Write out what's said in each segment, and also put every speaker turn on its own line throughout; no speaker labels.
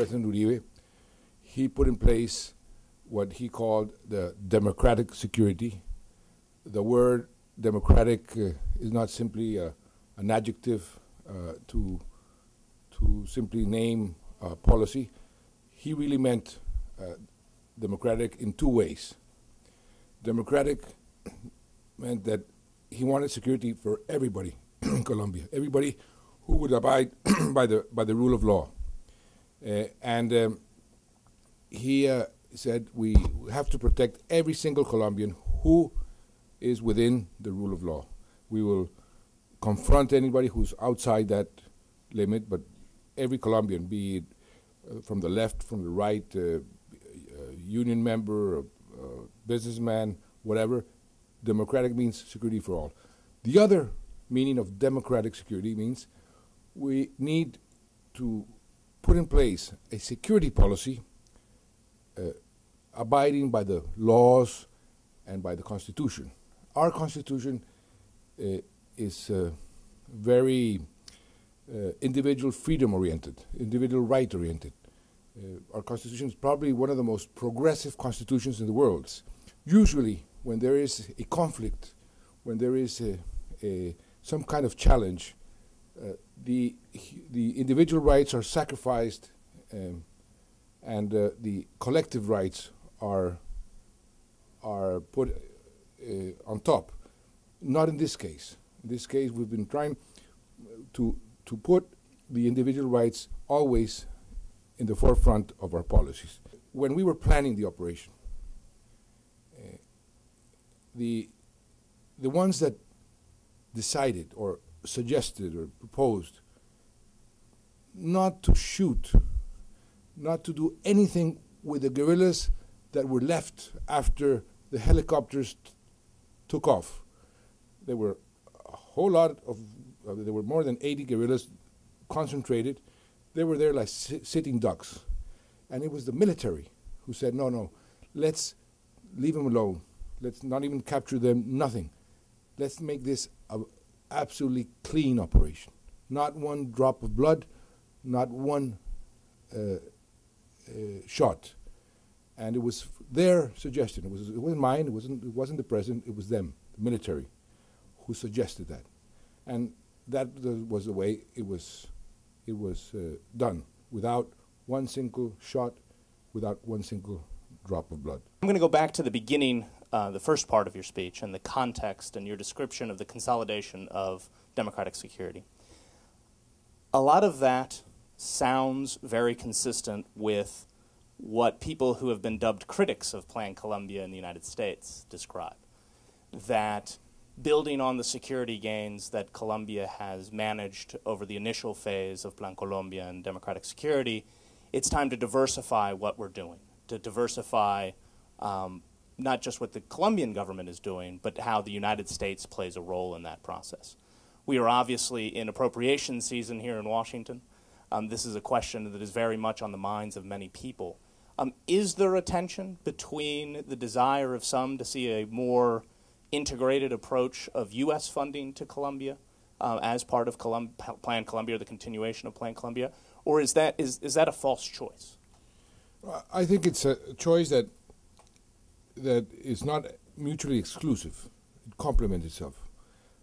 President Uribe, he put in place what he called the democratic security. The word democratic is not simply an adjective to simply name policy. He really meant democratic in two ways. Democratic meant that he wanted security for everybody in Colombia, everybody who would abide by the rule of law. He said we have to protect every single Colombian who is within the rule of law. We will confront anybody who's outside that limit, but every Colombian, be it from the left, from the right, union member, businessman, whatever, democratic means security for all. The other meaning of democratic security means we need to put in place a security policy abiding by the laws and by the Constitution. Our Constitution is very individual freedom-oriented, individual right-oriented. Our Constitution is probably one of the most progressive constitutions in the world. Usually, when there is a conflict, when there is some kind of challenge, the individual rights are sacrificed, and the collective rights are put on top. Not in this case. In this case, we've been trying to put the individual rights always in the forefront of our policies. When we were planning the operation, the ones that decided or suggested or proposed not to shoot, not to do anything with the guerrillas that were left after the helicopters took off. There were a whole lot of, there were more than 80 guerrillas concentrated. They were there like sitting ducks. And it was the military who said, no, let's leave them alone. Let's not even capture them, nothing. Let's make this an absolutely clean operation. Not one drop of blood, not one shot. And it was their suggestion. It wasn't mine, it wasn't the president, it was them, the military, who suggested that. And that was the way it was done, without one single shot, without one single drop of blood.
I'm going to go back to the beginning, the first part of your speech, and the context and your description of the consolidation of democratic security. A lot of that sounds very consistent with what people who have been dubbed critics of Plan Colombia in the United States describe. That building on the security gains that Colombia has managed over the initial phase of Plan Colombia and democratic security, it's time to diversify what we're doing, to diversify not just what the Colombian government is doing, but how the United States plays a role in that process. We are obviously in appropriation season here in Washington. This is a question that is very much on the minds of many people. Is there a tension between the desire of some to see a more integrated approach of U.S. funding to Colombia as part of Plan Colombia or the continuation of Plan Colombia, or is that a false choice?
I think it's a choice that is not mutually exclusive. It complements itself.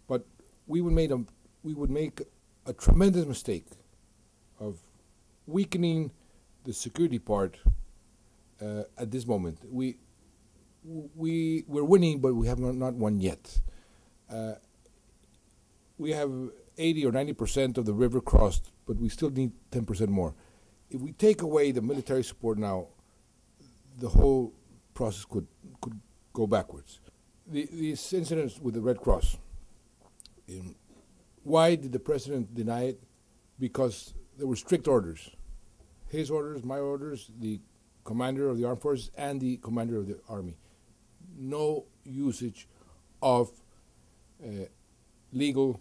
But we would make a tremendous mistake of weakening the security part at this moment. We're winning, but we have not won yet. We have 80 or 90% of the river crossed, but we still need 10% more. If we take away the military support now, the whole process could go backwards. These incidents with the Red Cross, why did the president deny it? Because there were strict orders. His orders, my orders, the commander of the armed forces, and the commander of the army. No usage of legal,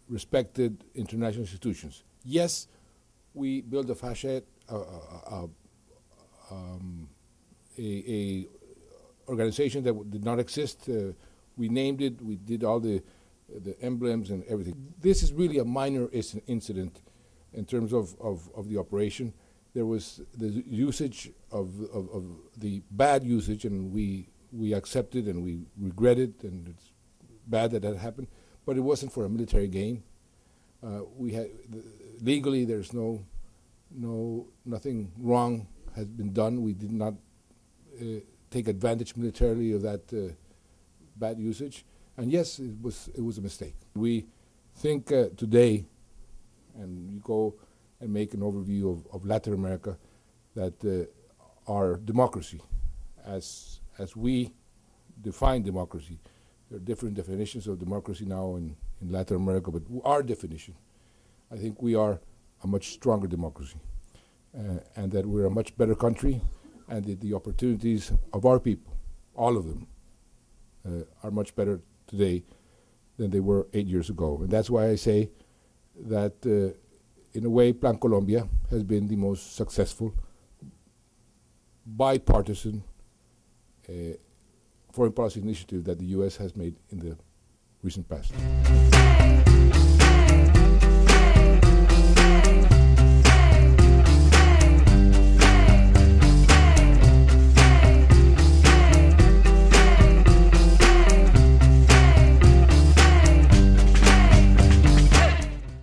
respected international institutions. Yes, we built a FARC, a organization that did not exist. We named it. We did all the emblems and everything. This is really a minor incident in terms of the operation. There was the usage of the bad usage, and we accepted and we regretted, and it's bad that happened, but it wasn't for a military gain. We had legally, there's nothing wrong has been done. We did not take advantage militarily of that bad usage, and yes, it was a mistake. We think today, and you go and make an overview of Latin America, that our democracy, as we define democracy, there are different definitions of democracy now in Latin America, but our definition, I think we are a much stronger democracy, and that we're a much better country, and that the opportunities of our people, all of them, are much better today than they were 8 years ago. And that's why I say that, in a way, Plan Colombia has been the most successful bipartisan foreign policy initiative that the U.S. has made in the recent past.